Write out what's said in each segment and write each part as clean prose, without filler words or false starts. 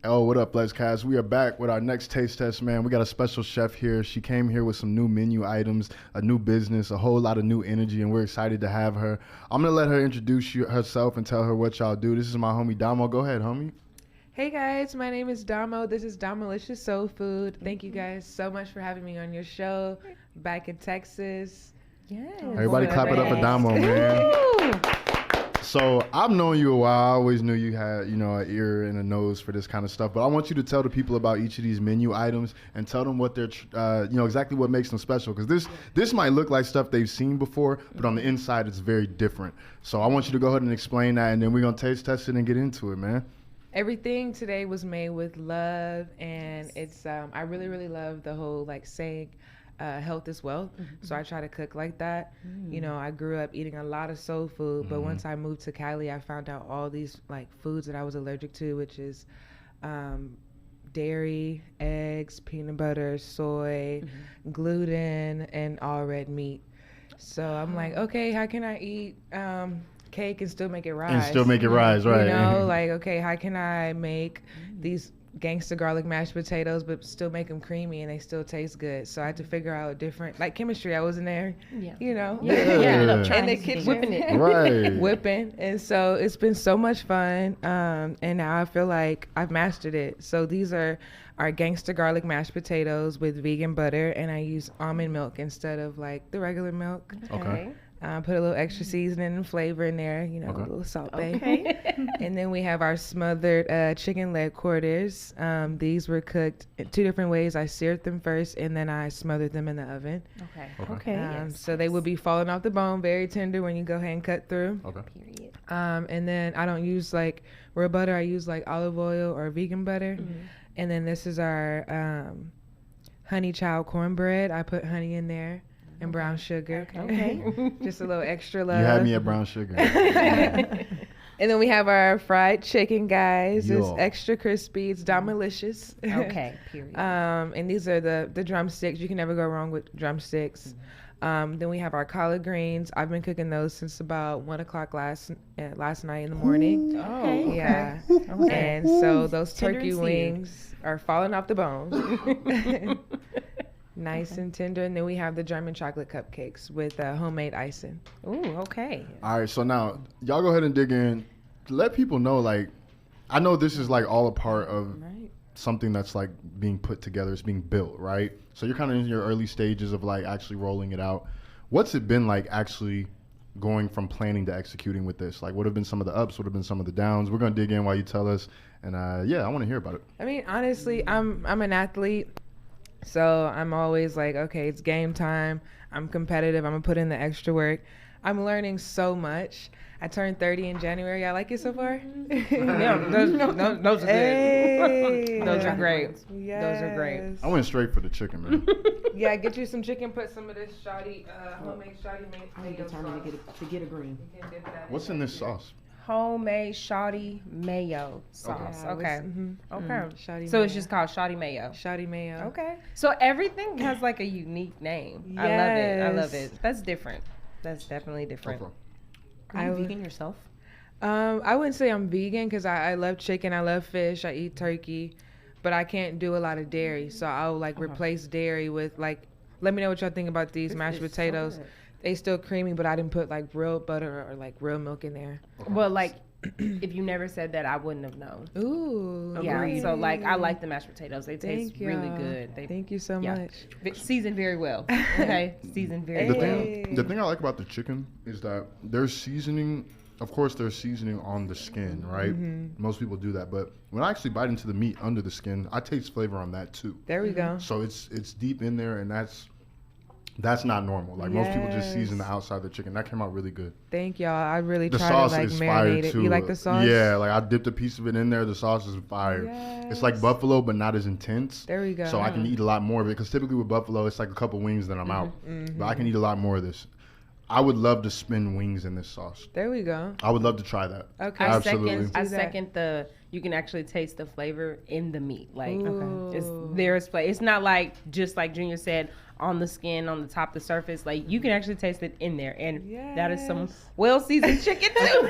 Oh, what up, Flexcast? We are back with our next taste test, man. We got a special chef here. She came here with some new menu items, a new business, a whole lot of new energy, and we're excited to have her. I'm going to let her introduce herself and tell her what y'all do. This is my homie, Domo. Go ahead, homie. Hey guys, my name is Domo. This is Domolicious Soul Food. Thank you guys so much for having me on your show. Back in Texas. Yeah. Everybody clap it up for Domo, man. So I've known you a while. I always knew you had, an ear and a nose for this kind of stuff. But I want you to tell the people about each of these menu items and tell them what they're, exactly what makes them special. Because this might look like stuff they've seen before, but on the inside it's very different. So I want you to go ahead and explain that, and then we're gonna taste test it and get into it, man. Everything today was made with love, and it's I really, really love the whole saying health is wealth. So I try to cook like that. I grew up eating a lot of soul food, but once I moved to Cali, I found out all these foods that I was allergic to, which is dairy, eggs, peanut butter, soy, gluten, and all red meat. So I'm like, okay, how can I eat cake and still make it rise? Right. Okay, how can I make these gangsta garlic mashed potatoes but still make them creamy and they still taste good? So I had to figure out different chemistry. I was in there, in the kitchen whipping it. Right. whipping. And so it's been so much fun, and now I feel like I've mastered it. So these are our gangsta garlic mashed potatoes with vegan butter, and I use almond milk instead of the regular milk. Okay. Put a little extra seasoning and flavor in there, a little salt bay. Okay. And then we have our smothered chicken leg quarters. These were cooked in two different ways. I seared them first, and then I smothered them in the oven. Okay. So they will be falling off the bone, very tender when you go ahead and cut through. Okay. Period. And then I don't use real butter. I use olive oil or vegan butter. And then this is our honey child cornbread. I put honey in there. And brown sugar. Okay. Just a little extra love. You had me at brown sugar. And then we have our fried chicken, guys. Yo. It's extra crispy. It's Domolicious. Okay. Period. And these are the drumsticks. You can never go wrong with drumsticks. Then we have our collard greens. I've been cooking those since about 1 o'clock last night in the morning. Okay. Yeah. Okay. And so those Tender turkey and seared. wings are falling off the bone. Nice and tender. And then we have the German chocolate cupcakes with homemade icing. Ooh, okay. All right, so now y'all go ahead and dig in. Let people know, I know this is all a part of something that's being put together. It's being built, right? So you're kind of in your early stages of actually rolling it out. What's it been like actually going from planning to executing with this? What have been some of the ups? What have been some of the downs? We're gonna dig in while you tell us. And I want to hear about it. I mean, honestly, I'm an athlete. So I'm always okay, it's game time. I'm competitive. I'm going to put in the extra work. I'm learning so much. I turned 30 in January. Y'all like it so far? Yeah, those are good. Hey. Those are great. Yes. Those are great. I went straight for the chicken, man. Yeah, get you some chicken. Put some of this homemade shoddy I'm mayo sauce. determined to get a green. You can dip that What's in this sauce? Homemade shoddy mayo sauce. Yeah, Okay. Okay. Shoddy So mayo. it's just called shoddy mayo. Shoddy mayo. Okay. So everything has a unique name. I love it. I love it. That's different. That's definitely different. Okay. Are you vegan yourself? I wouldn't say I'm vegan because I love chicken. I love fish. I eat turkey. But I can't do a lot of dairy. So I'll replace dairy with let me know what y'all think about these mashed potatoes. So good. They still creamy, but I didn't put real butter or real milk in there. Well, if you never said that, I wouldn't have known. Ooh. Yeah. agreed. So I like the mashed potatoes. They taste Thank really y'all. good. Thank you so yeah. much. Seasoned very well. Okay. Seasoned very The well. thing I like about the chicken is that there's seasoning. Of course, there's seasoning on the skin, right? Most people do that, but when I actually bite into the meat under the skin, I taste flavor on that too. There we go. So it's deep in there, and that's not normal. Most people just season the outside of the chicken. That came out really good. Thank y'all. I really The try sauce to is fire marinate it. too. You like the sauce? Yeah, I dipped a piece of it in there. The sauce is fire. It's like Yes. buffalo, but not as intense. There we go. So I can eat a lot more of it because typically with buffalo, it's a couple wings, then I'm out. But I can eat a lot more of this. I would love to spin wings in this sauce. There we go. I would love to try that. Okay. Absolutely. I second you can actually taste the flavor in the meat. Like, Ooh. there's flavor. It's not like, just like Junior said, on the skin, on the top, the surface. Like, you can actually taste it in there. And that is some well-seasoned chicken, too.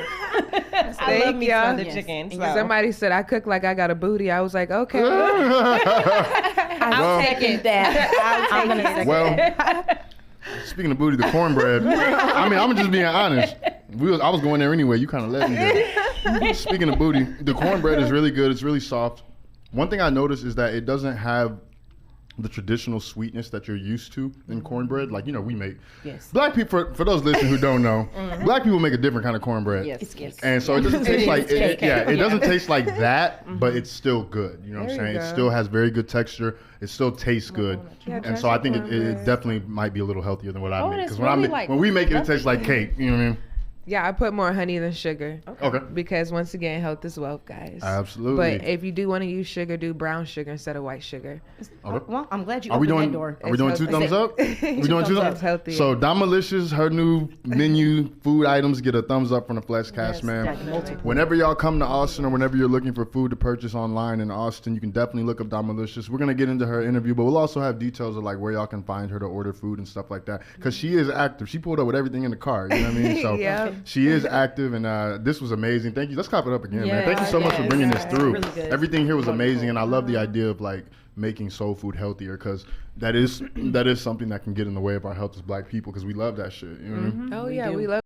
I love me some of the chicken. So. Somebody said, I cook like I got a booty. I was like, okay. I'll take that. I'll take it. Well, speaking of booty, the cornbread. I mean, I'm just being honest. I was going there anyway. You kind of let me there. Speaking of booty, the cornbread is really good. It's really soft. One thing I noticed is that it doesn't have the traditional sweetness that you're used to in cornbread. Like, we make. Yes. Black people, for those listening who don't know, black people make a different kind of cornbread. Yes. And so it doesn't taste like it doesn't taste like that, Mm-hmm. but it's still good. You know what I'm saying? It still has very good texture. It still tastes good. And so I think it definitely might be a little healthier than what I make. Because when we make it, it tastes like cake. You know what I mean? Yeah, I put more honey than sugar. Okay. Because once again, health is wealth, guys. Absolutely. But if you do want to use sugar, do brown sugar instead of white sugar. Okay. Well, I'm glad you Are we opened doing? that door. Are we doing two thumbs up? We doing two thumbs It's healthy. So Domalicious, her new menu food items get a thumbs up from the Flexcast, man. multiple. Whenever y'all come to Austin or whenever you're looking for food to purchase online in Austin, you can definitely look up Domalicious. We're gonna get into her interview, but we'll also have details of like where y'all can find her to order food and stuff like that. Because she is active. She pulled up with everything in the car. You know what I mean? So Yeah. she is active, and this was amazing. Thank you. Let's clap it up again, man. Thank you so much for bringing this through. Really good. Everything here was amazing, and I love the idea of like making soul food healthier, because that is something that can get in the way of our health as black people, because we love that shit. You know what I mean? Oh, yeah. We love